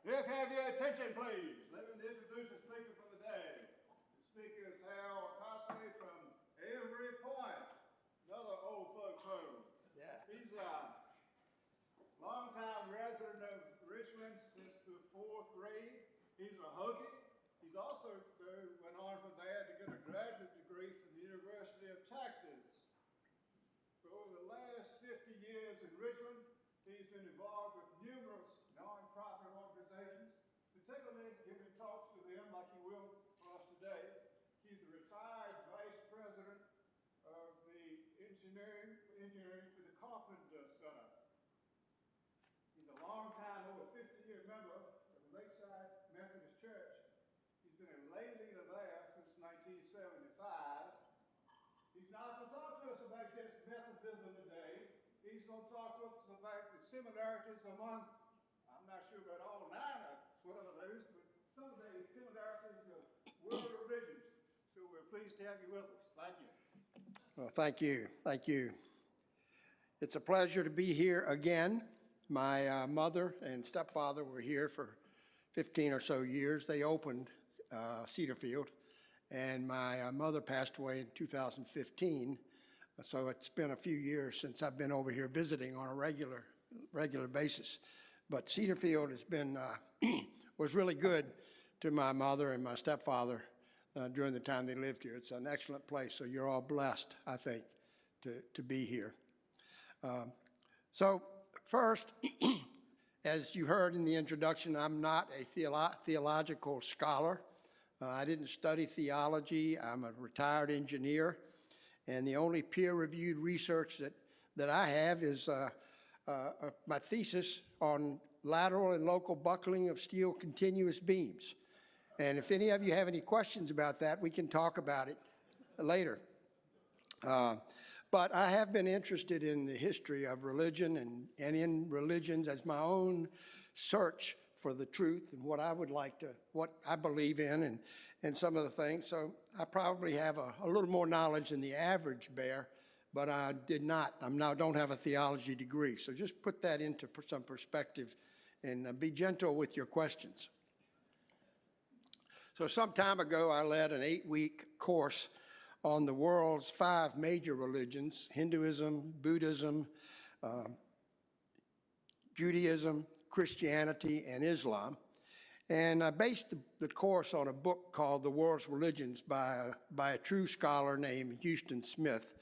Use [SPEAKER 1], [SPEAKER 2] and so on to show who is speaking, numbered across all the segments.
[SPEAKER 1] If you have your attention, please, let me introduce the speaker for the day. The speaker is Harold Cosley from Every Point, another old folks home.
[SPEAKER 2] Yeah.
[SPEAKER 1] He's a longtime resident of Richmond since the 4th grade. He's a Hokie. He's also went on from there to get a graduate degree from the University of Texas. For over the last 50 years in Richmond, he's been involved with numerous non-profit organizations, particularly giving talks to them like he will for us today. He's the retired vice president of the engineering for the Carpenter Center. He's a long-time, over 50-year member of the Lakeside Methodist Church. He's been a lay leader there since 1975. He's not going to talk to us about just Methodism today. He's going to talk to us about the similarities among, I'm not sure about all 9 or whatever those, but some of the similarities of world religions. So we're pleased to have you with us. Thank you.
[SPEAKER 2] Well, thank you. Thank you. It's a pleasure to be here again. My mother and stepfather were here for 15 or so years. They opened Cedarfield, and my mother passed away in 2015. So it's been a few years since I've been over here visiting on a regular basis. But Cedarfield has been was really good to my mother and my stepfather during the time they lived here. It's an excellent place. So you're all blessed, I think, to be here. So first, as you heard in the introduction, I'm not a theological scholar. I didn't study theology. I'm a retired engineer. And the only peer-reviewed research that I have is my thesis on lateral and local buckling of steel continuous beams. And if any of you have any questions about that, we can talk about it later. But I have been interested in the history of religion and in religions as my own search for the truth and what I believe in and some of the things. So I probably have a little more knowledge than the average bear, but I don't have a theology degree. So just put that into some perspective and be gentle with your questions. So some time ago, I led an 8-week course on the world's 5 major religions: Hinduism, Buddhism, Judaism, Christianity, and Islam. And I based the course on a book called The World's Religions by a true scholar named Houston Smith,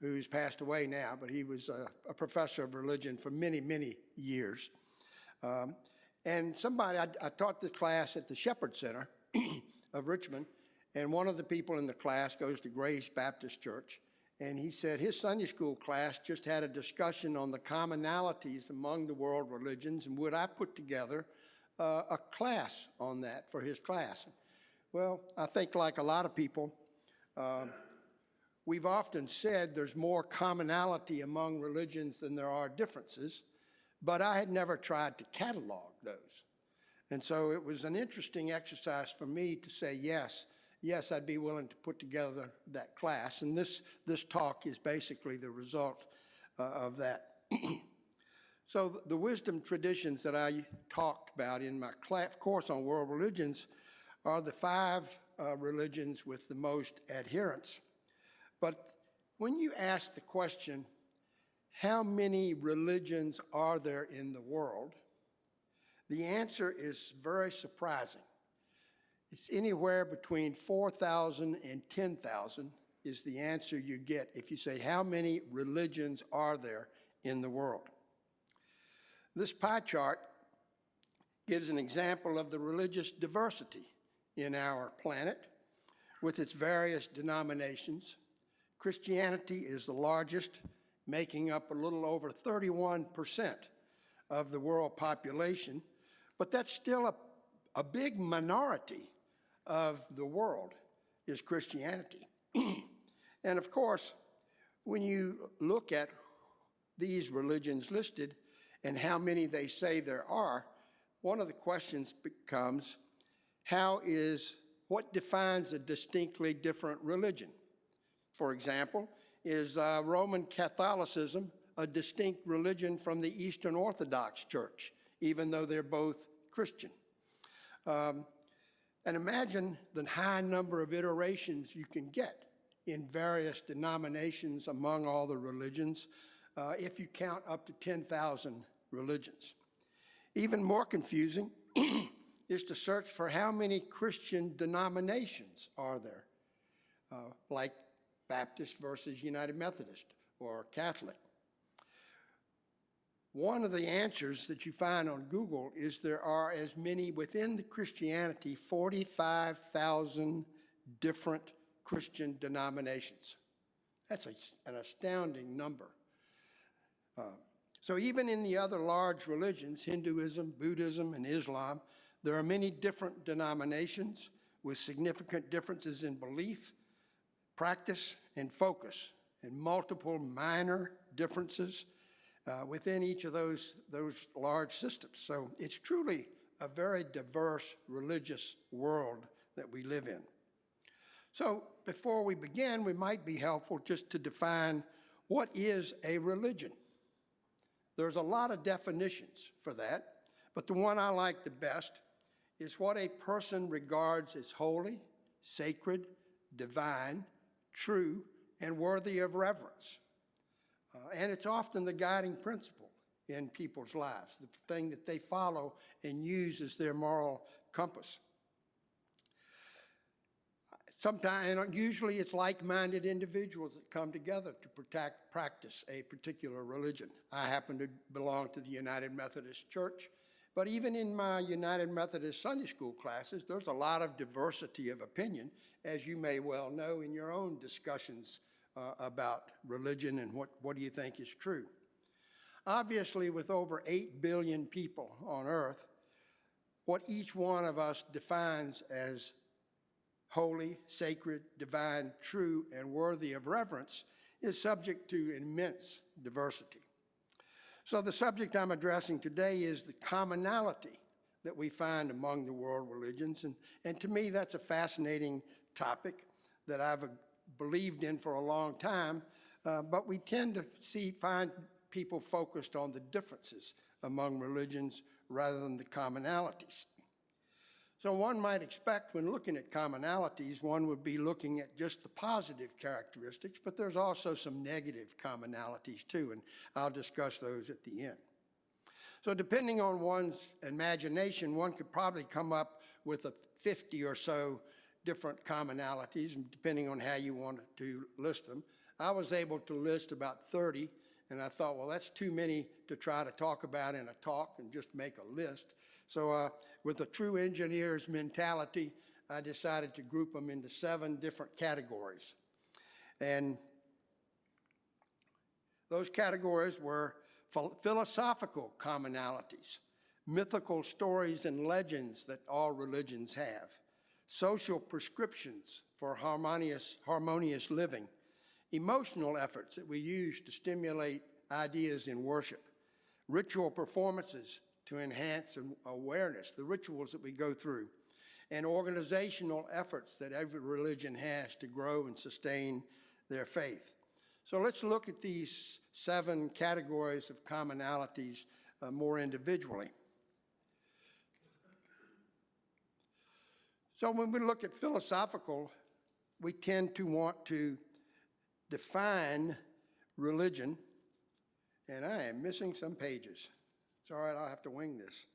[SPEAKER 2] who's passed away now, but he was a professor of religion for many, many years. And I taught this class at the Shepherd Center of Richmond, and one of the people in the class goes to Grace Baptist Church. And he said his Sunday school class just had a discussion on the commonalities among the world religions, and would I put together a class on that for his class? Well, I think like a lot of people, we've often said there's more commonality among religions than there are differences, but I had never tried to catalog those. And so it was an interesting exercise for me to say, yes, I'd be willing to put together that class. And this talk is basically the result of that. So the wisdom traditions that I talked about in my course on world religions are the 5 religions with the most adherents. But when you ask the question, how many religions are there in the world? The answer is very surprising. It's anywhere between 4,000 and 10,000 is the answer you get if you say, how many religions are there in the world? This pie chart gives an example of the religious diversity in our planet with its various denominations. Christianity is the largest, making up a little over 31% of the world population, but that's still a big minority of the world is Christianity. And of course, when you look at these religions listed and how many they say there are, one of the questions becomes, what defines a distinctly different religion? For example, is Roman Catholicism a distinct religion from the Eastern Orthodox Church, even though they're both Christian? And imagine the high number of iterations you can get in various denominations among all the religions if you count up to 10,000 religions. Even more confusing is to search for how many Christian denominations are there, like Baptist versus United Methodist or Catholic. One of the answers that you find on Google is there are as many within the Christianity, 45,000 different Christian denominations. That's an astounding number. So even in the other large religions, Hinduism, Buddhism, and Islam, there are many different denominations with significant differences in belief, practice, and focus, and multiple minor differences within each of those large systems. So it's truly a very diverse religious world that we live in. So before we begin, we might be helpful just to define what is a religion. There's a lot of definitions for that, but the one I like the best is what a person regards as holy, sacred, divine, true, and worthy of reverence. And it's often the guiding principle in people's lives, the thing that they follow and use as their moral compass. Sometimes, and usually it's like-minded individuals that come together to practice a particular religion. I happen to belong to the United Methodist Church, but even in my United Methodist Sunday school classes, there's a lot of diversity of opinion, as you may well know in your own discussions about religion and what do you think is true. Obviously, with over 8 billion people on earth, what each one of us defines as holy, sacred, divine, true, and worthy of reverence is subject to immense diversity. So the subject I'm addressing today is the commonality that we find among the world religions, and to me that's a fascinating topic that I've believed in for a long time, but we tend to find people focused on the differences among religions rather than the commonalities. So one might expect when looking at commonalities, one would be looking at just the positive characteristics, but there's also some negative commonalities too, and I'll discuss those at the end. So depending on one's imagination, one could probably come up with 50 or so different commonalities, depending on how you want to list them. I was able to list about 30, and I thought, well, that's too many to try to talk about in a talk and just make a list. So with a true engineer's mentality, I decided to group them into 7 different categories. And those categories were philosophical commonalities, mythical stories and legends that all religions have, social prescriptions for harmonious living, emotional efforts that we use to stimulate ideas in worship, ritual performances to enhance awareness, the rituals that we go through, and organizational efforts that every religion has to grow and sustain their faith. So let's look at these 7 categories of commonalities more individually. So when we look at philosophical, we tend to want to define religion, and I am missing some pages. It's all right, I'll have to wing this.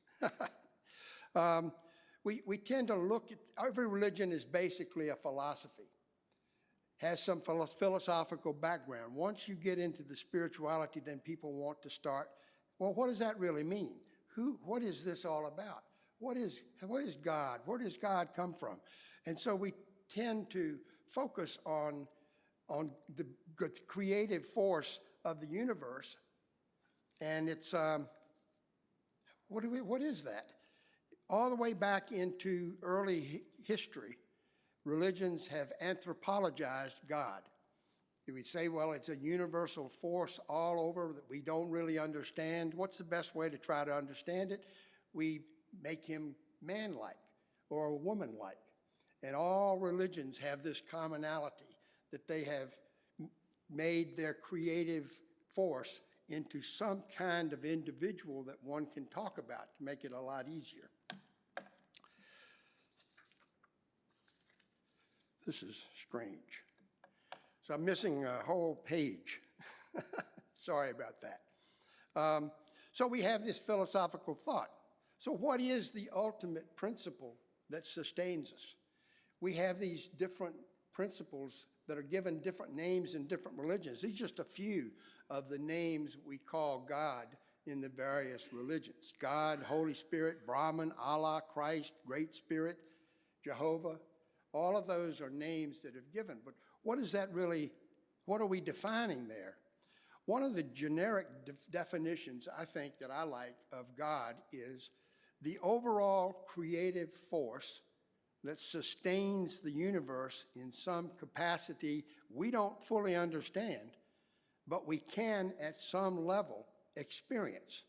[SPEAKER 2] We tend to look at, every religion is basically a philosophy, has some philosophical background. Once you get into the spirituality, then people want to start, well, what does that really mean? What is this all about? What is God? Where does God come from? And so we tend to focus on the creative force of the universe, and it's, what is that? All the way back into early history, religions have anthropologized God. We say, well, it's a universal force all over that we don't really understand. What's the best way to try to understand it? We make him man-like or woman-like. And all religions have this commonality that they have made their creative force into some kind of individual that one can talk about to make it a lot easier. this is strange. So I'm missing a whole page. Sorry about that. So we have this philosophical thought. So what is the ultimate principle that sustains us? We have these different principles that are given different names in different religions. These are just a few of the names we call God in the various religions. God, Holy Spirit, Brahman, Allah, Christ, Great Spirit, Jehovah. All of those are names that are given. But what is that really, what are we defining there? One of the generic definitions I think that I like of God is the overall creative force that sustains the universe in some capacity we don't fully understand, but we can at some level experience.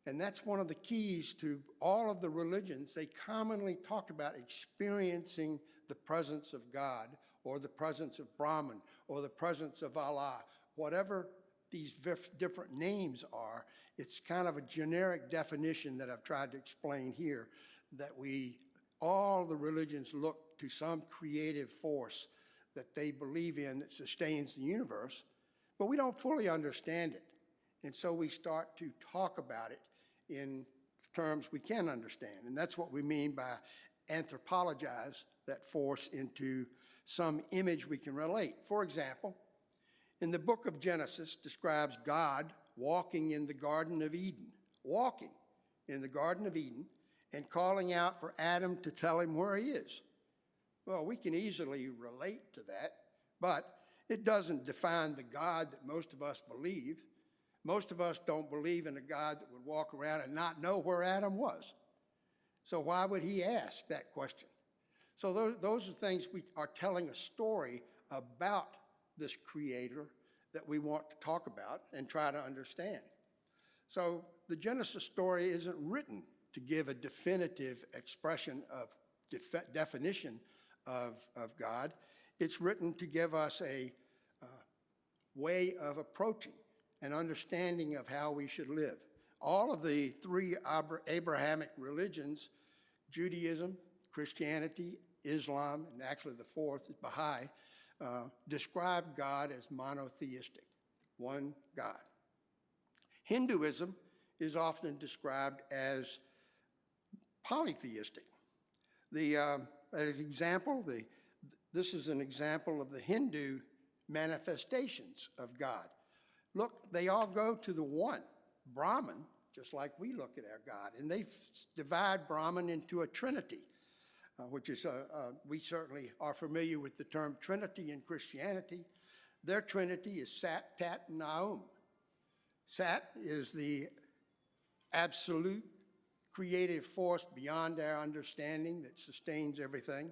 [SPEAKER 2] And that's one of the keys to all of the religions. They commonly talk about experiencing the presence of God, or the presence of Brahman, or the presence of Allah. Whatever these different names are, it's kind of a generic definition that I've tried to explain here, that all the religions look to some creative force that they believe in that sustains the universe, but we don't fully understand it. And so we start to talk about it in terms we can understand. And that's what we mean by anthropologize that force into some image we can relate. For example, in the book of Genesis describes God walking in the Garden of Eden, and calling out for Adam to tell him where he is. Well, we can easily relate to that, but it doesn't define the God that most of us believe. Most of us don't believe in a God that would walk around and not know where Adam was. So why would he ask that question? So those are things we are telling a story about this creator that we want to talk about and try to understand. So the Genesis story isn't written to give a definitive expression of definition of God. It's written to give us a way of approaching an understanding of how we should live. All of the three Abrahamic religions, Judaism, Christianity, Islam, and actually the fourth is Baha'i, describe God as monotheistic, one God. Hinduism is often described as polytheistic. As an example, this is an example of the Hindu manifestations of God. Look, they all go to the one, Brahman, just like we look at our God. And they divide Brahman into a trinity, which is, we certainly are familiar with the term Trinity in Christianity. Their trinity is Sat, Tat, and Naum. Sat is the absolute creative force beyond our understanding that sustains everything.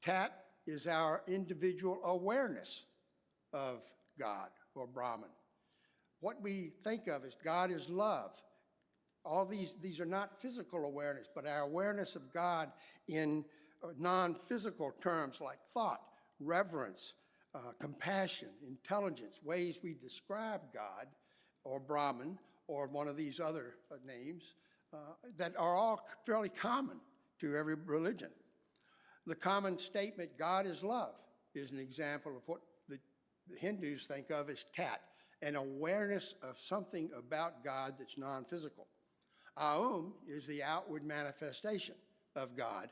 [SPEAKER 2] Tat is our individual awareness of God or Brahman. What we think of as God is love. All these are not physical awareness, but our awareness of God in non-physical terms like thought, reverence, compassion, intelligence, ways we describe God or Brahman or one of these other names that are all fairly common to every religion. The common statement, God is love, is an example of what the Hindus think of as tat, an awareness of something about God that's non-physical. Aum is the outward manifestation of God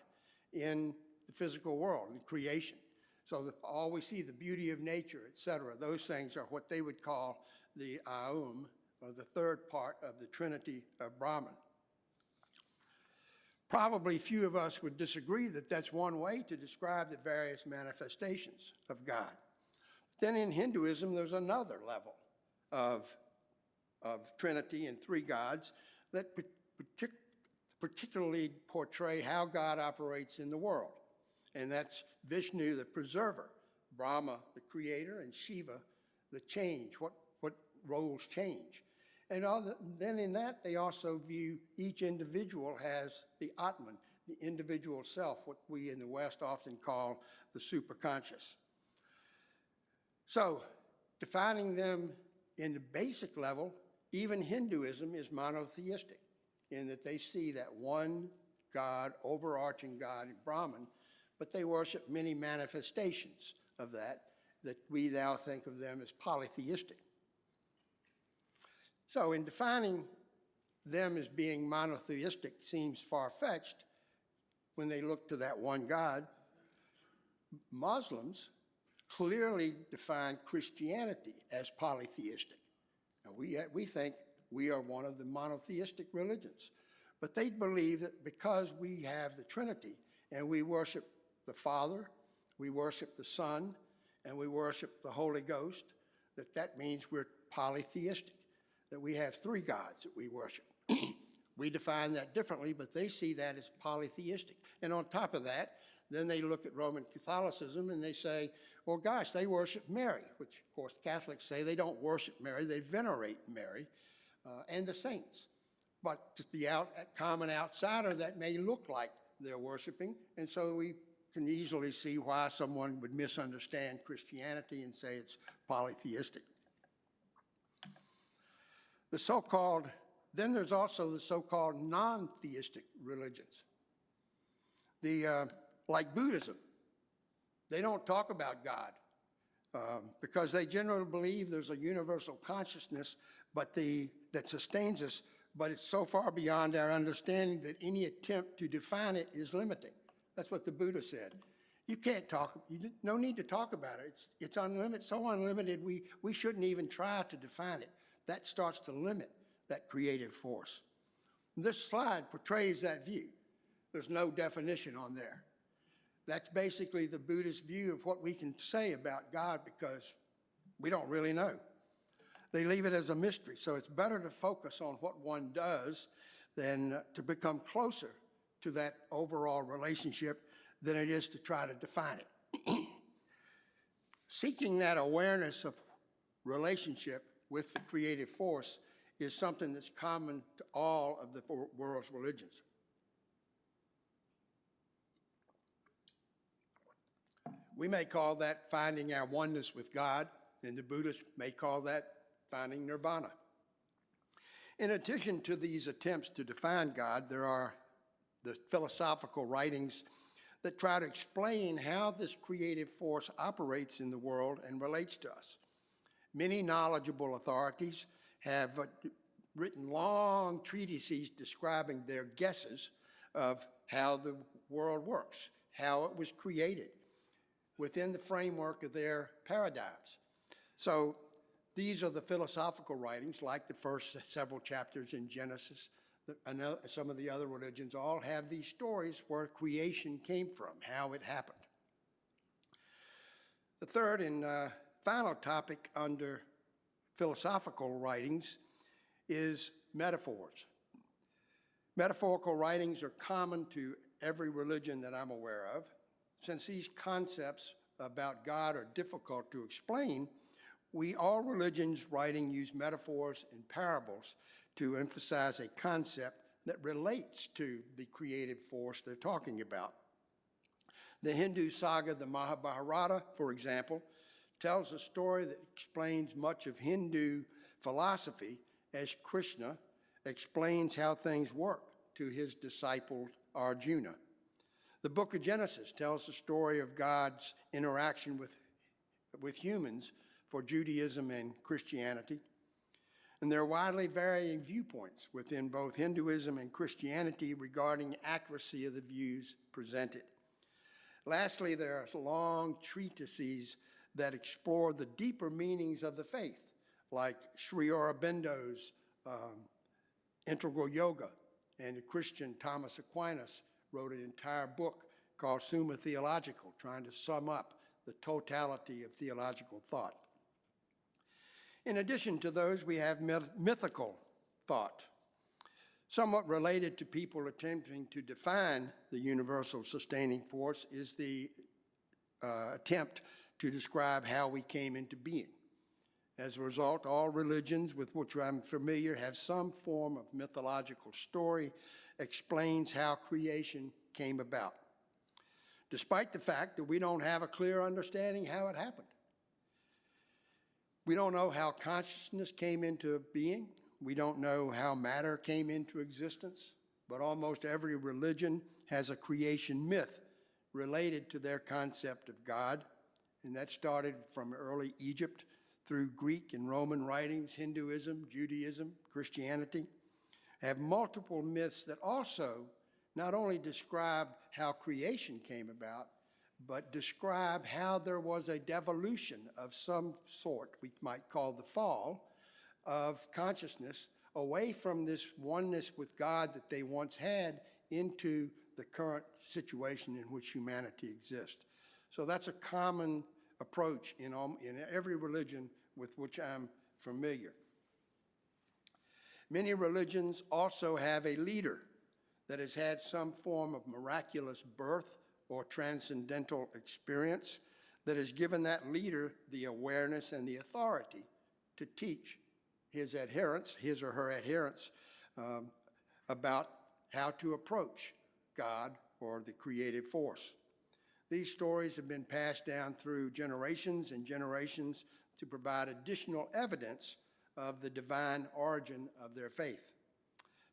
[SPEAKER 2] in the physical world, in creation. So all we see, the beauty of nature, etc., those things are what they would call the Aum, or the third part of the Trinity of Brahman. Probably few of us would disagree that that's one way to describe the various manifestations of God. Then in Hinduism, there's another level of Trinity and three gods that particularly portray how God operates in the world. And that's Vishnu, the preserver, Brahma, the creator, and Shiva, the change, what roles change. And then in that, they also view each individual as the Atman, the individual self, what we in the West often call the superconscious. So, defining them in the basic level, even Hinduism is monotheistic in that they see that one God, overarching God, Brahman, but they worship many manifestations of that we now think of them as polytheistic. So in defining them as being monotheistic seems far-fetched when they look to that one God. Muslims clearly define Christianity as polytheistic. Now, we think we are one of the monotheistic religions, but they believe that because we have the Trinity and we worship the Father, we worship the Son, and we worship the Holy Ghost, that means we're polytheistic, that we have three gods that we worship. We define that differently, but they see that as polytheistic. And on top of that, then they look at Roman Catholicism and they say, well, gosh, they worship Mary, which, of course, Catholics say they don't worship Mary, they venerate Mary and the saints. But to the common outsider, that may look like they're worshiping, and so we can easily see why someone would misunderstand Christianity and say it's polytheistic. Then there's also the so-called non-theistic religions. Like Buddhism, they don't talk about God because they generally believe there's a universal consciousness that sustains us, but it's so far beyond our understanding that any attempt to define it is limiting. That's what the Buddha said. You can't talk, no need to talk about it. It's unlimited, so unlimited we shouldn't even try to define it. That starts to limit that creative force. This slide portrays that view. There's no definition on there. That's basically the Buddhist view of what we can say about God because we don't really know. They leave it as a mystery, so it's better to focus on what one does than to become closer to that overall relationship than it is to try to define it. Seeking that awareness of relationship with the creative force is something that's common to all of the world's religions. We may call that finding our oneness with God, and the Buddhists may call that finding nirvana. In addition to these attempts to define God, there are the philosophical writings that try to explain how this creative force operates in the world and relates to us. Many knowledgeable authorities have written long treatises describing their guesses of how the world works, how it was created within the framework of their paradigms. So these are the philosophical writings, like the first several chapters in Genesis. Some of the other religions all have these stories where creation came from, how it happened. The third and final topic under philosophical writings is metaphors. Metaphorical writings are common to every religion that I'm aware of. Since these concepts about God are difficult to explain, all religions writing use metaphors and parables to emphasize a concept that relates to the creative force they're talking about. The Hindu saga, the Mahabharata, for example, tells a story that explains much of Hindu philosophy as Krishna explains how things work to his disciple Arjuna. The book of Genesis tells the story of God's interaction with humans for Judaism and Christianity. And there are widely varying viewpoints within both Hinduism and Christianity regarding accuracy of the views presented. Lastly, there are long treatises that explore the deeper meanings of the faith, like Sri Aurobindo's Integral Yoga, and the Christian Thomas Aquinas wrote an entire book called Summa Theological, trying to sum up the totality of theological thought. In addition to those, we have mythical thought, somewhat related to people attempting to define the universal sustaining force is the attempt to describe how we came into being. As a result, all religions with which I'm familiar have some form of mythological story explains how creation came about, despite the fact that we don't have a clear understanding how it happened. We don't know how consciousness came into being. We don't know how matter came into existence, but almost every religion has a creation myth related to their concept of God, and that started from early Egypt through Greek and Roman writings, Hinduism, Judaism, Christianity, have multiple myths that also not only describe how creation came about, but describe how there was a devolution of some sort, we might call the fall, of consciousness away from this oneness with God that they once had into the current situation in which humanity exists. So that's a common approach in every religion with which I'm familiar. Many religions also have a leader that has had some form of miraculous birth or transcendental experience that has given that leader the awareness and the authority to teach his adherents, his or her adherents, about how to approach God or the creative force. These stories have been passed down through generations and generations to provide additional evidence of the divine origin of their faith.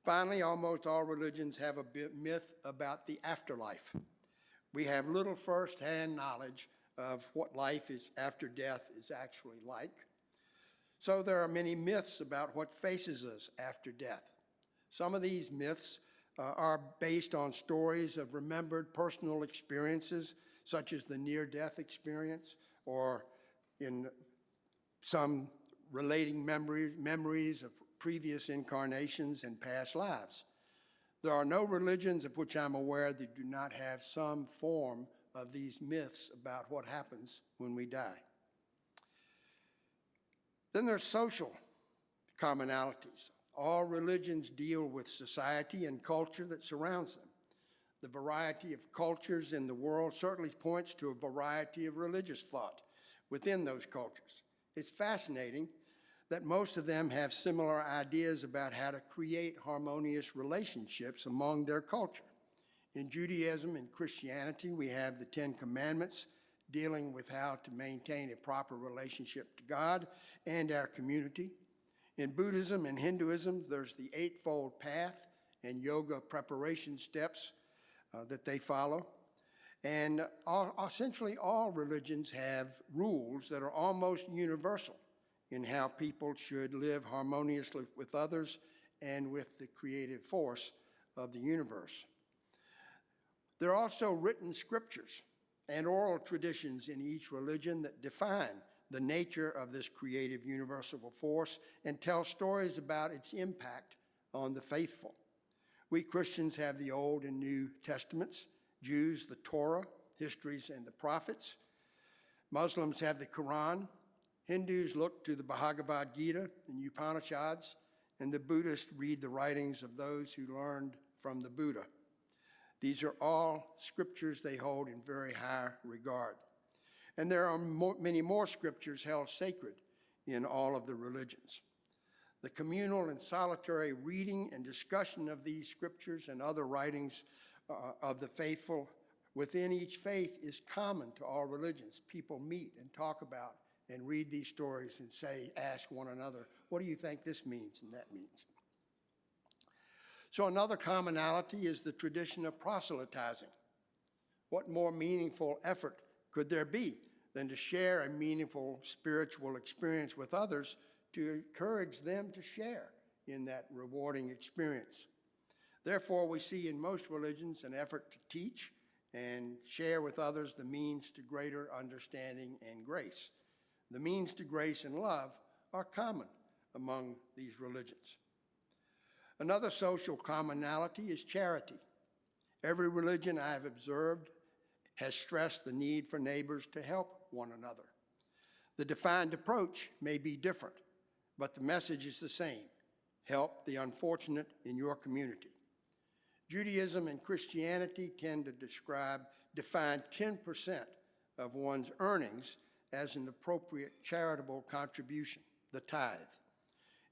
[SPEAKER 2] Finally, almost all religions have a myth about the afterlife. We have little first-hand knowledge of what life is after death is actually like. So there are many myths about what faces us after death. Some of these myths are based on stories of remembered personal experiences, such as the near-death experience, or in some relating memories of previous incarnations and past lives. There are no religions of which I'm aware that do not have some form of these myths about what happens when we die. Then there's social commonalities. All religions deal with society and culture that surrounds them. The variety of cultures in the world certainly points to a variety of religious thought within those cultures. It's fascinating that most of them have similar ideas about how to create harmonious relationships among their culture. In Judaism and Christianity, we have the Ten Commandments dealing with how to maintain a proper relationship to God and our community. In Buddhism and Hinduism, there's the Eightfold Path and yoga preparation steps that they follow. And essentially all religions have rules that are almost universal in how people should live harmoniously with others and with the creative force of the universe. There are also written scriptures and oral traditions in each religion that define the nature of this creative universal force and tell stories about its impact on the faithful. We Christians have the Old and New Testaments, Jews the Torah, histories, and the prophets. Muslims have the Quran. Hindus look to the Bhagavad Gita and Upanishads, and the Buddhists read the writings of those who learned from the Buddha. These are all scriptures they hold in very high regard. And there are many more scriptures held sacred in all of the religions. The communal and solitary reading and discussion of these scriptures and other writings of the faithful within each faith is common to all religions. People meet and talk about and read these stories and ask one another, what do you think this means and that means? So another commonality is the tradition of proselytizing. What more meaningful effort could there be than to share a meaningful spiritual experience with others to encourage them to share in that rewarding experience? Therefore, we see in most religions an effort to teach and share with others the means to greater understanding and grace. The means to grace and love are common among these religions. Another social commonality is charity. Every religion I have observed has stressed the need for neighbors to help one another. The defined approach may be different, but the message is the same: help the unfortunate in your community. Judaism and Christianity tend to define 10% of one's earnings as an appropriate charitable contribution, the tithe.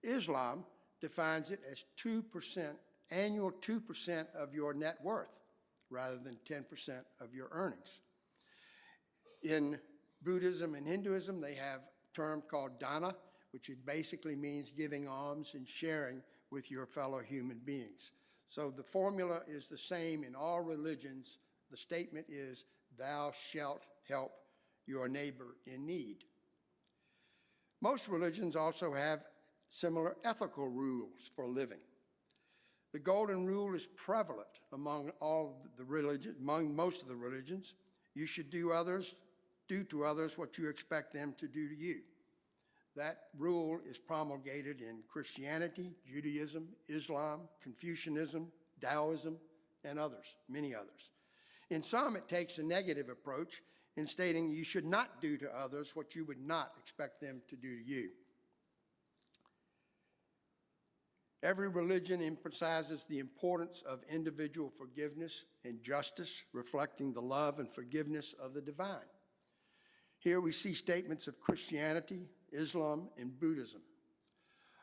[SPEAKER 2] Islam defines it as 2%, annual 2% of your net worth, rather than 10% of your earnings. In Buddhism and Hinduism, they have a term called dana, which basically means giving alms and sharing with your fellow human beings. So the formula is the same in all religions. The statement is thou shalt help your neighbor in need. Most religions also have similar ethical rules for living. The golden rule is prevalent among among most of the religions. You should do to others what you expect them to do to you. That rule is promulgated in Christianity, Judaism, Islam, Confucianism, Taoism, and others, many others. In some, it takes a negative approach in stating you should not do to others what you would not expect them to do to you. Every religion emphasizes the importance of individual forgiveness and justice, reflecting the love and forgiveness of the divine. Here we see statements of Christianity, Islam, and Buddhism.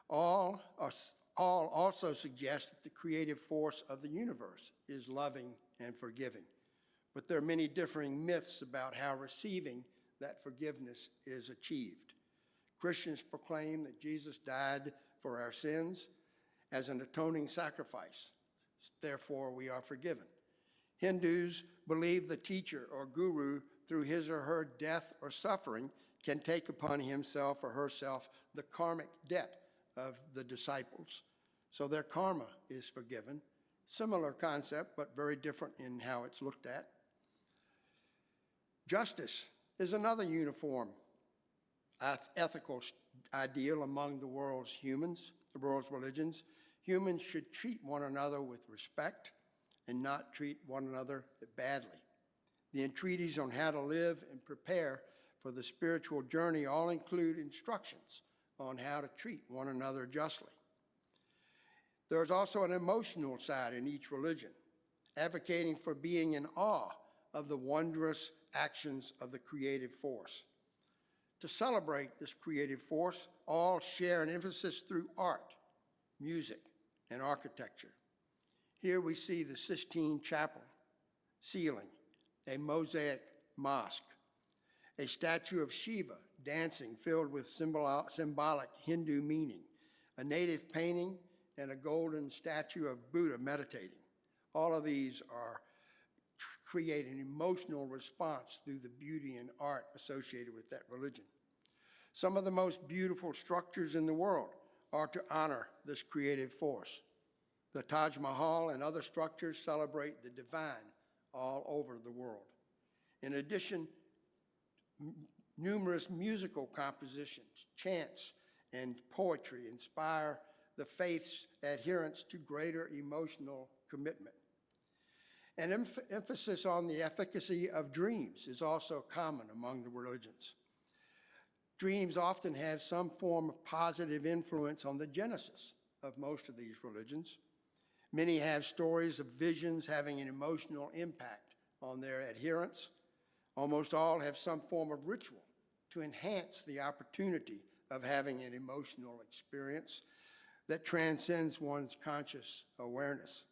[SPEAKER 2] All also suggest that the creative force of the universe is loving and forgiving. But there are many differing myths about how receiving that forgiveness is achieved. Christians proclaim that Jesus died for our sins as an atoning sacrifice. Therefore, we are forgiven. Hindus believe the teacher or guru, through his or her death or suffering, can take upon himself or herself the karmic debt of the disciples. So their karma is forgiven. Similar concept, but very different in how it's looked at. Justice is another uniform ethical ideal among the world's religions. Humans should treat one another with respect and not treat one another badly. The entreaties on how to live and prepare for the spiritual journey all include instructions on how to treat one another justly. There is also an emotional side in each religion, advocating for being in awe of the wondrous actions of the creative force. To celebrate this creative force, all share an emphasis through art, music, and architecture. Here we see the Sistine Chapel ceiling, a mosaic mosque, a statue of Shiva dancing filled with symbolic Hindu meaning, a native painting, and a golden statue of Buddha meditating. All of these create an emotional response through the beauty and art associated with that religion. Some of the most beautiful structures in the world are to honor this creative force. The Taj Mahal and other structures celebrate the divine all over the world. In addition, numerous musical compositions, chants, and poetry inspire the faith's adherents to greater emotional commitment. An emphasis on the efficacy of dreams is also common among the religions. Dreams often have some form of positive influence on the genesis of most of these religions. Many have stories of visions having an emotional impact on their adherents. Almost all have some form of ritual to enhance the opportunity of having an emotional experience that transcends one's conscious awareness.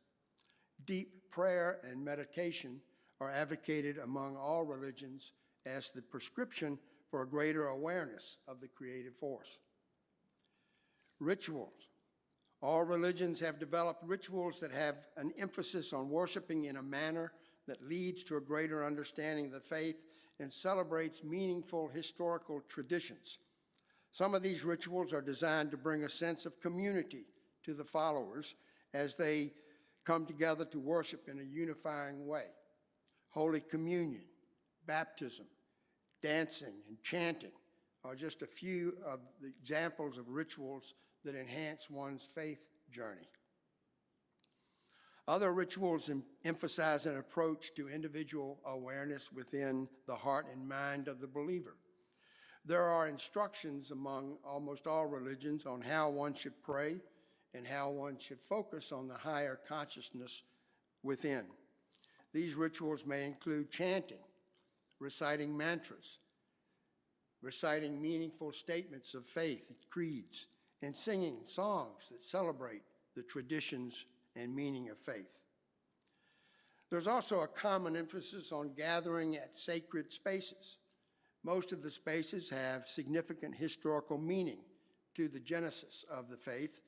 [SPEAKER 2] Deep prayer and meditation are advocated among all religions as the prescription for a greater awareness of the creative force. Rituals. All religions have developed rituals that have an emphasis on worshiping in a manner that leads to a greater understanding of the faith and celebrates meaningful historical traditions. Some of these rituals are designed to bring a sense of community to the followers as they come together to worship in a unifying way. Holy Communion, baptism, dancing, and chanting are just a few of the examples of rituals that enhance one's faith journey. Other rituals emphasize an approach to individual awareness within the heart and mind of the believer. There are instructions among almost all religions on how one should pray and how one should focus on the higher consciousness within. These rituals may include chanting, reciting mantras, reciting meaningful statements of faith, creeds, and singing songs that celebrate the traditions and meaning of faith. There's also a common emphasis on gathering at sacred spaces. Most of the spaces have significant historical meaning to the genesis of the faith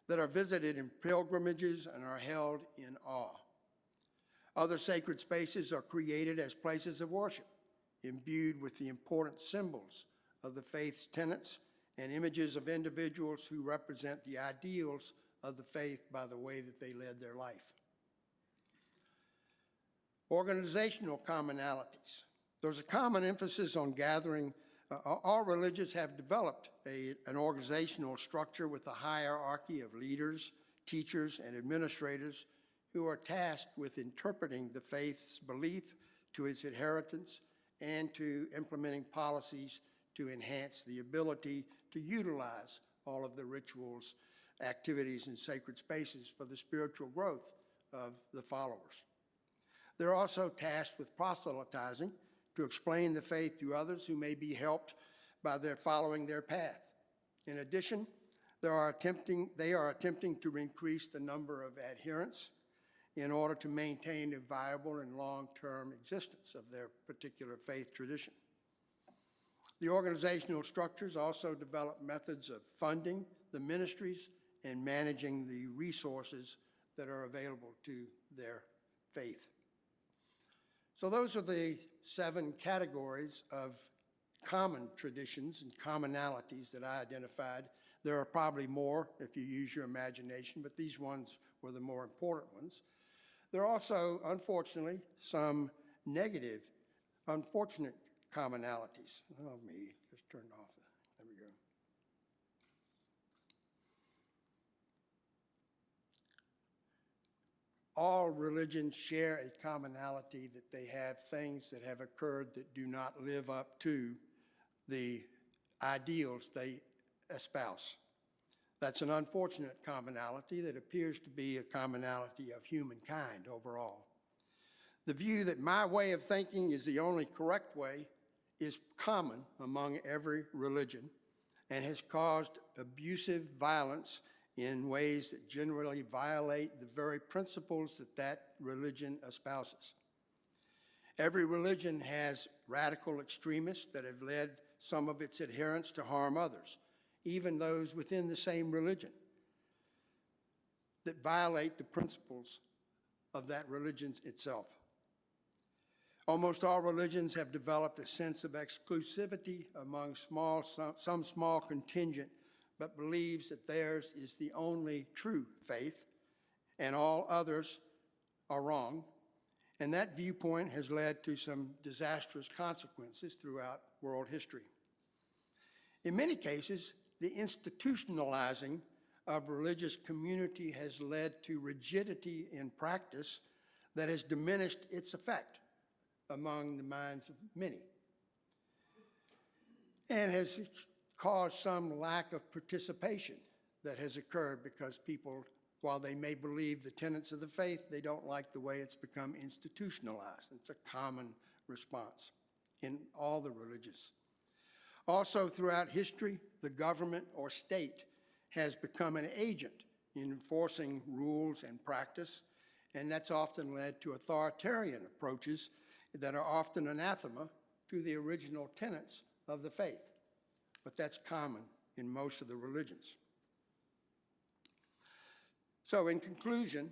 [SPEAKER 2] that are visited in pilgrimages and are held in awe. Other sacred spaces are created as places of worship, imbued with the important symbols of the faith's tenets and images of individuals who represent the ideals of the faith by the way that they led their life. Organizational commonalities. There's a common emphasis on gathering. All religions have developed an organizational structure with a hierarchy of leaders, teachers, and administrators who are tasked with interpreting the faith's belief to its adherents and to implementing policies to enhance the ability to utilize all of the rituals, activities, and sacred spaces for the spiritual growth of the followers. They're also tasked with proselytizing to explain the faith to others who may be helped by their following their path. In addition, they are attempting to increase the number of adherents in order to maintain a viable and long-term existence of their particular faith tradition. The organizational structures also develop methods of funding the ministries and managing the resources that are available to their faith. So those are the 7 categories of common traditions and commonalities that I identified. There are probably more if you use your imagination, but these ones were the more important ones. There are also, unfortunately, some negative, unfortunate commonalities. Oh, me, just turned off. There we go. All religions share a commonality that they have things that have occurred that do not live up to the ideals they espouse. That's an unfortunate commonality that appears to be a commonality of humankind overall. The view that my way of thinking is the only correct way is common among every religion and has caused abusive violence in ways that generally violate the very principles that that religion espouses. Every religion has radical extremists that have led some of its adherents to harm others, even those within the same religion, that violate the principles of that religion itself. Almost all religions have developed a sense of exclusivity among some small contingent, but believes that theirs is the only true faith and all others are wrong. And that viewpoint has led to some disastrous consequences throughout world history. In many cases, the institutionalizing of religious community has led to rigidity in practice that has diminished its effect among the minds of many, and has caused some lack of participation that has occurred because people, while they may believe the tenets of the faith, they don't like the way it's become institutionalized. It's a common response in all the religions. Also, throughout history, the government or state has become an agent in enforcing rules and practice, and that's often led to authoritarian approaches that are often anathema to the original tenets of the faith. But that's common in most of the religions. So in conclusion,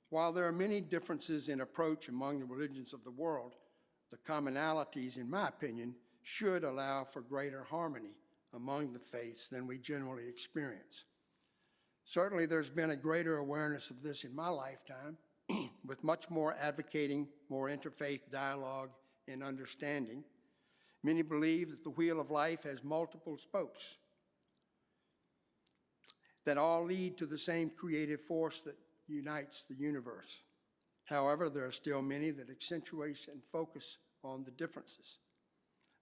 [SPEAKER 2] while there are many differences in approach among the religions of the world, the commonalities, in my opinion, should allow for greater harmony among the faiths than we generally experience. Certainly there's been a greater awareness of this in my lifetime, with much more advocating, more interfaith dialogue and understanding. Many believe that the wheel of life has multiple spokes that all lead to the same creative force that unites the universe. However, there are still many that accentuate and focus on the differences.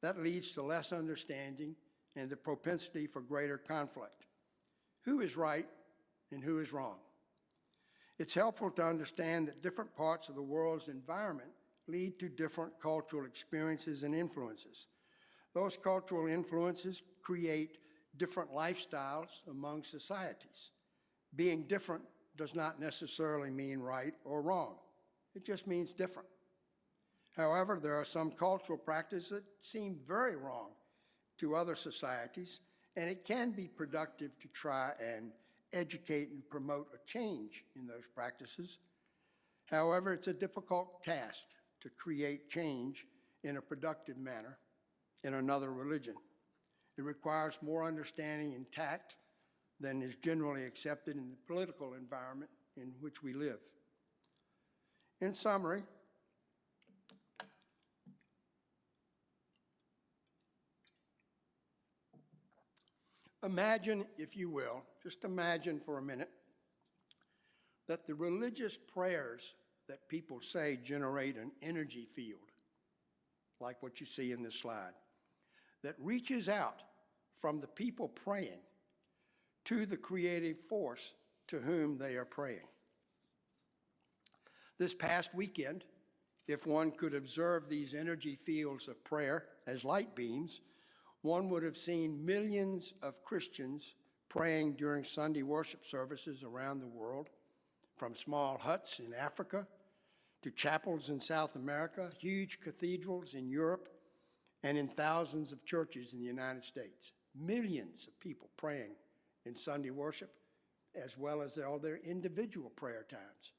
[SPEAKER 2] That leads to less understanding and the propensity for greater conflict. Who is right and who is wrong? It's helpful to understand that different parts of the world's environment lead to different cultural experiences and influences. Those cultural influences create different lifestyles among societies. Being different does not necessarily mean right or wrong. It just means different. However, there are some cultural practices that seem very wrong to other societies, and it can be productive to try and educate and promote a change in those practices. However, it's a difficult task to create change in a productive manner in another religion. It requires more understanding and tact than is generally accepted in the political environment in which we live. In summary, imagine, if you will, just imagine for a minute, that the religious prayers that people say generate an energy field, like what you see in this slide, that reaches out from the people praying to the creative force to whom they are praying. This past weekend, if one could observe these energy fields of prayer as light beams, one would have seen millions of Christians praying during Sunday worship services around the world, from small huts in Africa to chapels in South America, huge cathedrals in Europe, and in thousands of churches in the United States. Millions of people praying in Sunday worship, as well as all their individual prayer times.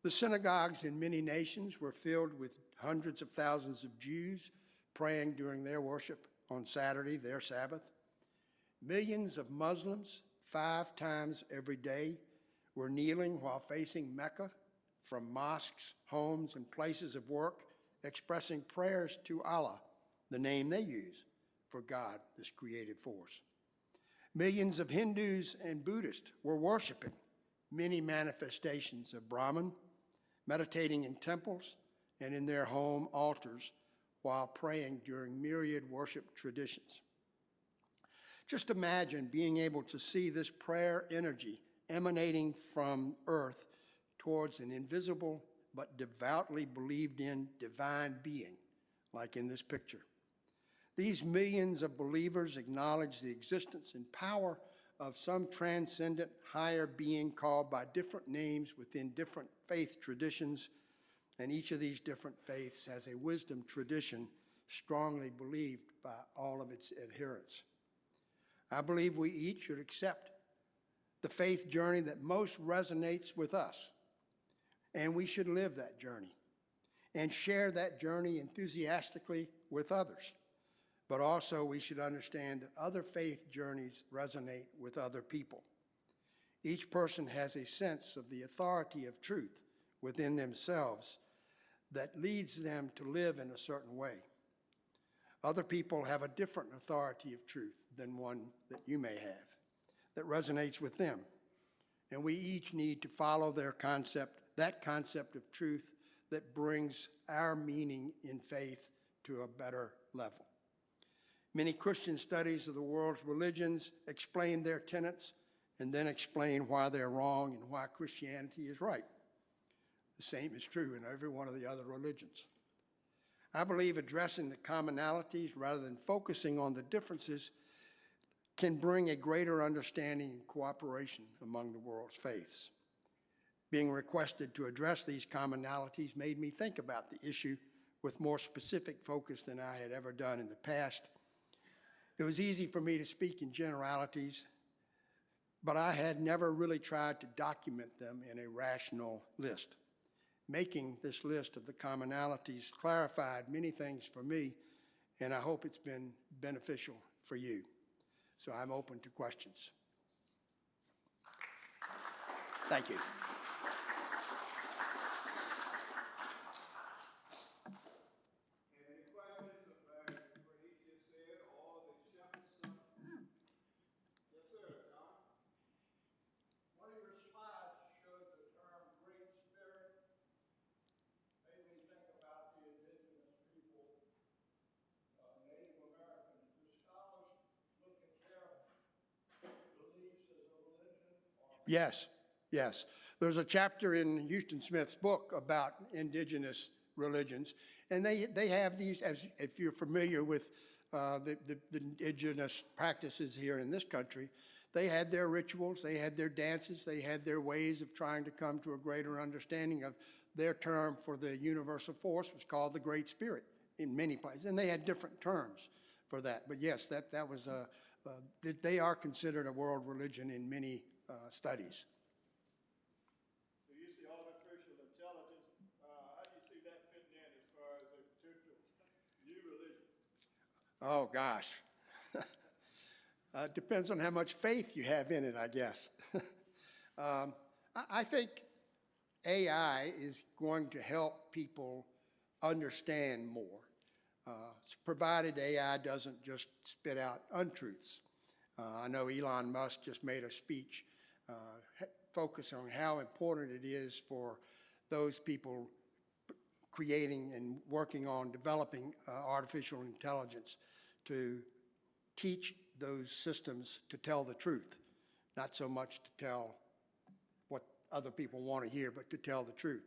[SPEAKER 2] The synagogues in many nations were filled with hundreds of thousands of Jews praying during their worship on Saturday, their Sabbath. Millions of Muslims, 5 times every day, were kneeling while facing Mecca from mosques, homes, and places of work, expressing prayers to Allah, the name they use for God, this creative force. Millions of Hindus and Buddhists were worshiping many manifestations of Brahman, meditating in temples and in their home altars while praying during myriad worship traditions. Just imagine being able to see this prayer energy emanating from earth towards an invisible but devoutly believed in divine being, like in this picture. These millions of believers acknowledge the existence and power of some transcendent higher being called by different names within different faith traditions, and each of these different faiths has a wisdom tradition strongly believed by all of its adherents. I believe we each should accept the faith journey that most resonates with us, and we should live that journey and share that journey enthusiastically with others. But also we should understand that other faith journeys resonate with other people. Each person has a sense of the authority of truth within themselves that leads them to live in a certain way. Other people have a different authority of truth than one that you may have that resonates with them. And we each need to follow that concept of truth that brings our meaning in faith to a better level. Many Christian studies of the world's religions explain their tenets and then explain why they're wrong and why Christianity is right. The same is true in every one of the other religions. I believe addressing the commonalities rather than focusing on the differences can bring a greater understanding and cooperation among the world's faiths. Being requested to address these commonalities made me think about the issue with more specific focus than I had ever done in the past. It was easy for me to speak in generalities, but I had never really tried to document them in a rational list. Making this list of the commonalities clarified many things for me, and I hope it's been beneficial for you. So I'm open to questions. Thank you.
[SPEAKER 1] Any questions about what he just said or the shepherd's son? Yes, sir, John.
[SPEAKER 2] One of your slides showed the term Great Spirit. Made me think about the indigenous people, Native Americans. Do scholars look at their beliefs as a religion? Yes, yes. There's a chapter in Houston Smith's book about indigenous religions, and they have these, as if you're familiar with the indigenous practices here in this country, they had their rituals, they had their dances, they had their ways of trying to come to a greater understanding of their term for the universal force was called the Great Spirit in many places, and they had different terms for that. But yes, that was they are considered a world religion in many studies.
[SPEAKER 1] So you see artificial
[SPEAKER 2] Oh, gosh. Depends on how much faith you have in it, I guess. I think AI is going to help people understand more, provided AI doesn't just spit out untruths. I know Elon Musk just made a speech focusing on how important it is for those people creating and working on developing artificial intelligence to teach those systems to tell the truth, not so much to tell what other people want to hear, but to tell the truth.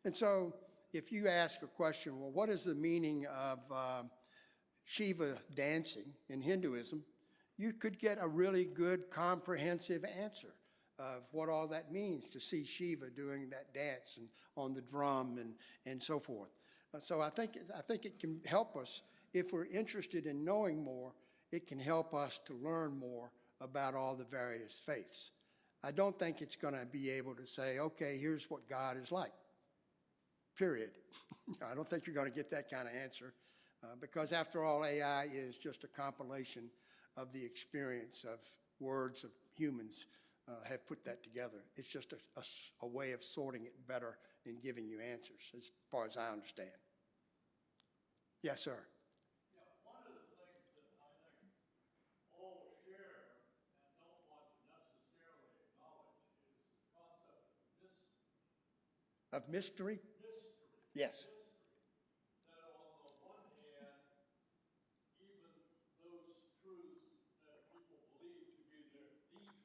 [SPEAKER 2] And so if you ask a question, well, what is the meaning of Shiva dancing in Hinduism, you could get a really good comprehensive answer of what all that means to see Shiva doing that dance and on the drum and so forth. So I think it can help us if we're interested in knowing more. It can help us to learn more about all the various faiths. I don't think it's going to be able to say, okay, here's what God is like, period. I don't think you're going to get that kind of answer because after all, AI is just a compilation of the experience of words of humans have put that together. It's just a way of sorting it better and giving you answers as far as I understand. Yes, sir. Of mystery?
[SPEAKER 3] Mystery.
[SPEAKER 2] Yes.
[SPEAKER 3] Mystery. That on the one hand, even those truths that people believe to be the truth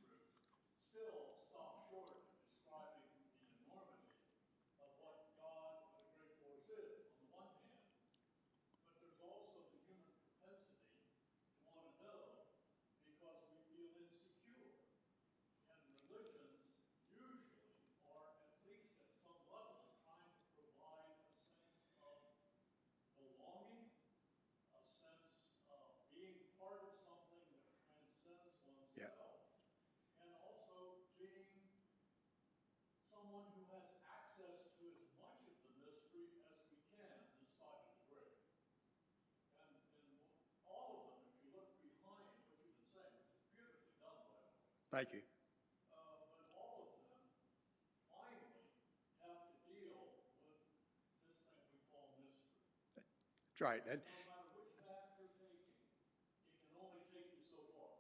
[SPEAKER 3] still stop short of describing the enormity of what God and the great force is, on the one hand. But there's also the human propensity to want to know because we feel insecure. And religions usually are, at least at some level, trying to provide a sense of belonging, a sense of being part of something that transcends
[SPEAKER 2] Yeah.
[SPEAKER 3] oneself, and also being someone who has access to as much of the mystery as we can this side of the grave. And all of them, if you look behind what you've been saying, which is beautifully done, by the way,
[SPEAKER 2] Thank you.
[SPEAKER 3] but all of them finally have to deal with this thing we call mystery.
[SPEAKER 2] That's right. And
[SPEAKER 3] No matter which path you're taking, it can only take you so far.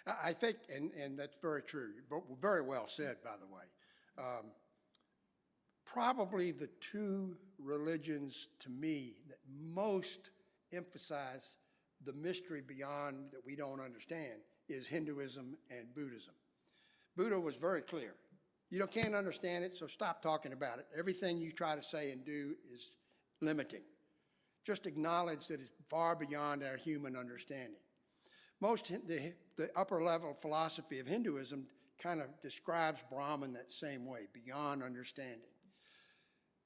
[SPEAKER 2] I think, and that's very true, but very well said, by the way. Probably the two religions to me that most emphasize the mystery beyond that we don't understand is Hinduism and Buddhism. Buddha was very clear. You can't understand it, so stop talking about it. Everything you try to say and do is limiting. Just acknowledge that it's far beyond our human understanding. The upper level philosophy of Hinduism kind of describes Brahman that same way, beyond understanding.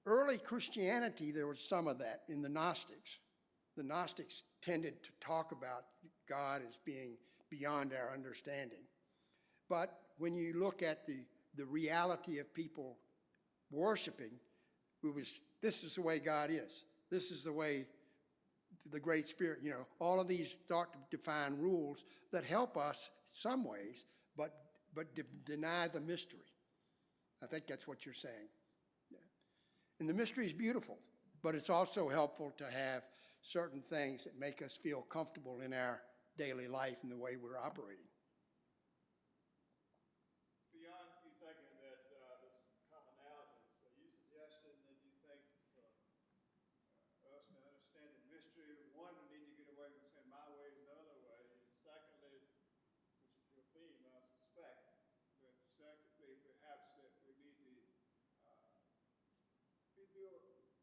[SPEAKER 2] Early Christianity, there was some of that in the Gnostics. The Gnostics tended to talk about God as being beyond our understanding. But when you look at the reality of people worshiping, this is the way God is. This is the way the Great Spirit, all of these start to define rules that help us some ways, but deny the mystery. I think that's what you're saying. Yeah. And the mystery is beautiful, but it's also helpful to have certain things that make us feel comfortable in our daily life and the way we're operating.
[SPEAKER 1] Beyond you thinking that there's commonalities, are you suggesting that you think us to understand the mystery, one, we need to get away from saying my way is the other way, and secondly, which is your theme, I suspect, but secondly, perhaps that we need to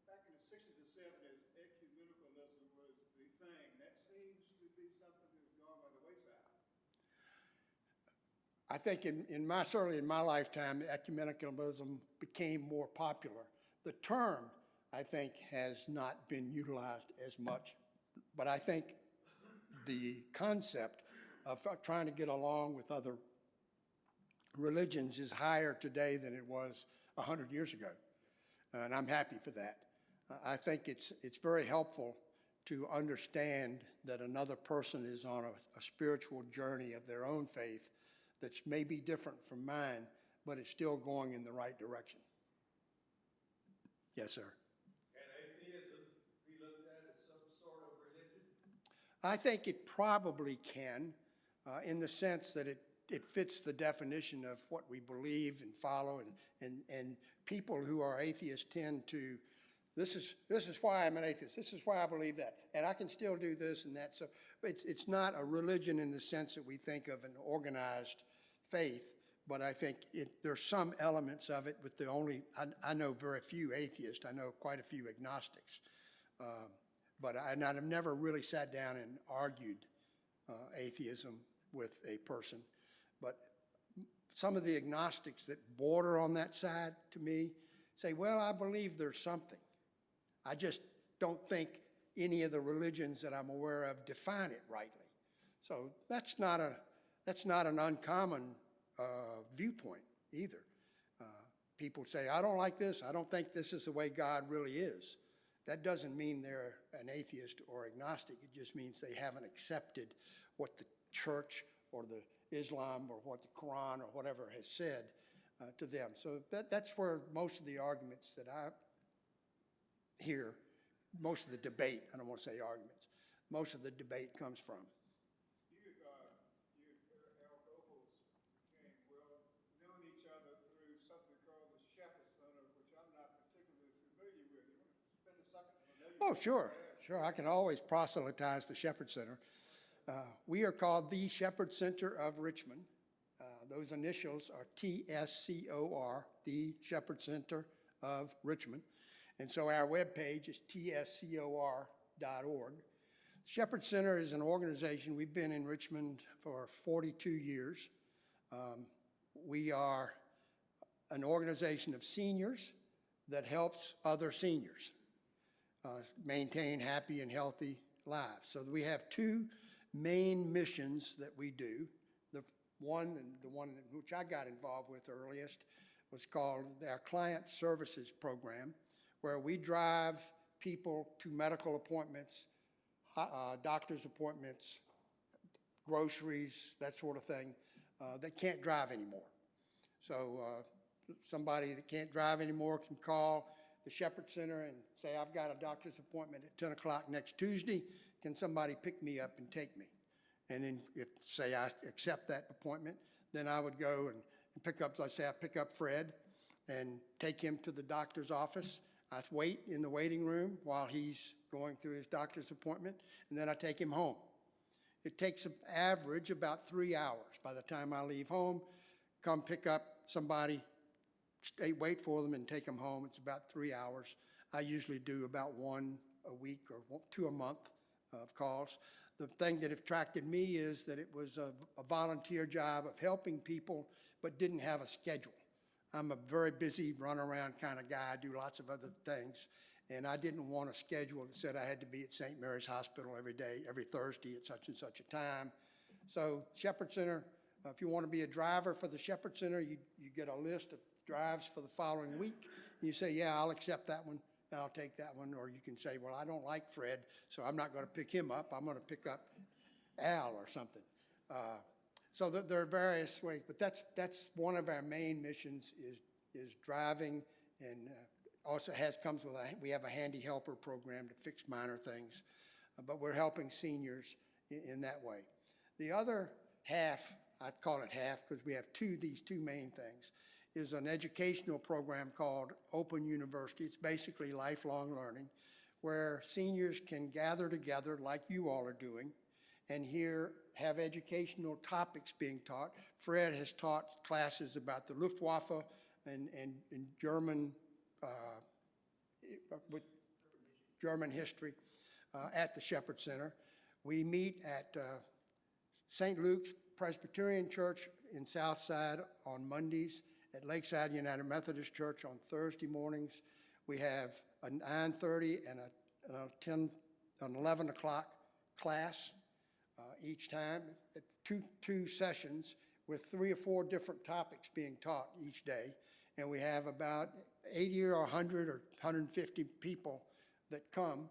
[SPEAKER 1] back in the 60s and 70s, ecumenicalism was the thing. That seems to be something that's gone by the wayside.
[SPEAKER 2] I think certainly in my lifetime, ecumenicalism became more popular. The term, I think, has not been utilized as much, but I think the concept of trying to get along with other religions is higher today than it was 100 years ago, and I'm happy for that. I think it's very helpful to understand that another person is on a spiritual journey of their own faith that's maybe different from mine, but it's still going in the right direction. Yes, sir.
[SPEAKER 3] Can atheism be looked at as some sort of religion?
[SPEAKER 2] I think it probably can, in the sense that it fits the definition of what we believe and follow, and people who are atheists tend to, this is why I'm an atheist, this is why I believe that, and I can still do this and that. So it's not a religion in the sense that we think of an organized faith, but I think there's some elements of it, but I know very few atheists. I know quite a few agnostics. But I've never really sat down and argued atheism with a person. But some of the agnostics that border on that side, to me, say, well, I believe there's something. I just don't think any of the religions that I'm aware of define it rightly. So that's not an uncommon viewpoint either. People say, I don't like this. I don't think this is the way God really is. That doesn't mean they're an atheist or agnostic. It just means they haven't accepted what the church or the Islam or what the Quran or whatever has said to them. So that's where most of the arguments that I hear, most of the debate, I don't want to say arguments, most of the debate comes from.
[SPEAKER 1] You Al Goethals, became known each other through something called the Shepherd Center, which I'm not particularly familiar with. You want to spend a second?
[SPEAKER 2] Oh, sure. I can always proselytize the Shepherd Center. We are called the Shepherd Center of Richmond. Those initials are TSCOR, the Shepherd Center of Richmond. And so our webpage is tscor.org. Shepherd Center is an organization. We've been in Richmond for 42 years. We are an organization of seniors that helps other seniors maintain happy and healthy lives. So we have two main missions that we do. The one in which I got involved with earliest was called our Client Services Program, where we drive people to medical appointments, doctor's appointments, groceries, that sort of thing, that can't drive anymore. So somebody that can't drive anymore can call the Shepherd Center and say, I've got a doctor's appointment at 10 o'clock next Tuesday. Can somebody pick me up and take me? And then if, say, I accept that appointment, then I would go and pick up, let's say I pick up Fred and take him to the doctor's office. I wait in the waiting room while he's going through his doctor's appointment, and then I take him home. It takes an average about 3 hours. By the time I leave home, come pick up somebody, wait for them and take them home. It's about 3 hours. I usually do about one a week or two a month of calls. The thing that attracted me is that it was a volunteer job of helping people, but didn't have a schedule. I'm a very busy, run-around kind of guy. I do lots of other things, and I didn't want a schedule that said I had to be at St. Mary's Hospital every day, every Thursday at such and such a time. So Shepherd Center, if you want to be a driver for the Shepherd Center, you get a list of drives for the following week. And you say, yeah, I'll accept that one, and I'll take that one. Or you can say, well, I don't like Fred, so I'm not going to pick him up. I'm going to pick up Al or something. So there are various ways, but that's one of our main missions is driving, and also comes with we have a handy helper program to fix minor things, but we're helping seniors in that way. The other half, I call it half because we have these two main things, is an educational program called Open University. It's basically lifelong learning, where seniors can gather together like you all are doing, and have educational topics being taught. Fred has taught classes about the Luftwaffe and German, with German history at the Shepherd Center. We meet at St. Luke's Presbyterian Church in Southside on Mondays, at Lakeside United Methodist Church on Thursday mornings. We have a 9:30 and an 11 o'clock class each time, at two sessions with 3 or 4 different topics being taught each day. And we have about 80 or 100 or 150 people that come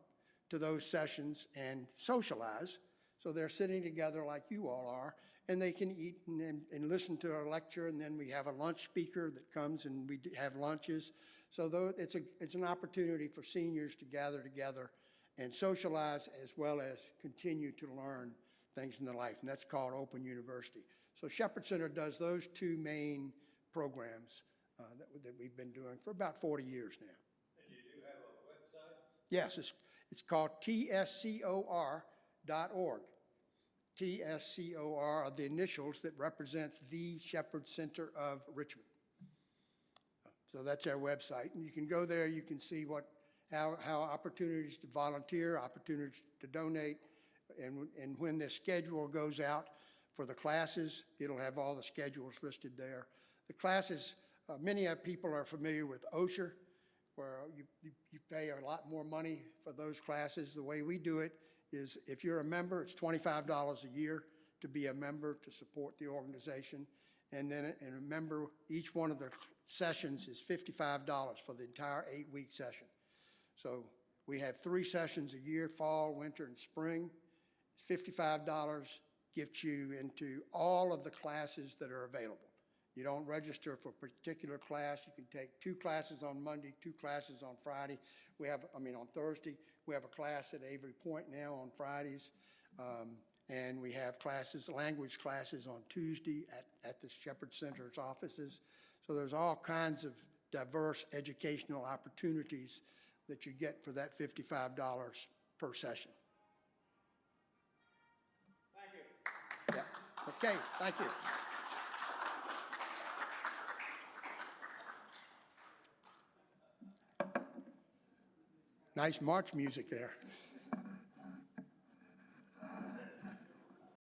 [SPEAKER 2] to those sessions and socialize. So they're sitting together like you all are, and they can eat and listen to a lecture, and then we have a lunch speaker that comes and we have lunches. So though it's an opportunity for seniors to gather together and socialize as well as continue to learn things in their life, and that's called Open University. So Shepherd Center does those two main programs that we've been doing for about 40 years now.
[SPEAKER 3] And you do have a website?
[SPEAKER 2] Yes, it's called tscor.org. TSCOR are the initials that represents the Shepherd Center of Richmond. So that's our website, and you can go there, you can see how opportunities to volunteer, opportunities to donate, and when the schedule goes out for the classes, it'll have all the schedules listed there. The classes, many people are familiar with OSHER, where you pay a lot more money for those classes. The way we do it is if you're a member, it's $25 a year to be a member to support the organization. And then a member, each one of the sessions is $55 for the entire 8-week session. So we have 3 sessions a year, fall, winter, and spring. $55 gets you into all of the classes that are available. You don't register for a particular class. You can take 2 classes on Monday, 2 classes on Friday. On Thursday. We have a class at Avery Point now on Fridays. And we have classes, language classes on Tuesday at the Shepherd Center's offices. So there's all kinds of diverse educational opportunities that you get for that $55 per session.
[SPEAKER 1] Thank you.
[SPEAKER 2] Yeah. Okay, thank you. Nice march music there.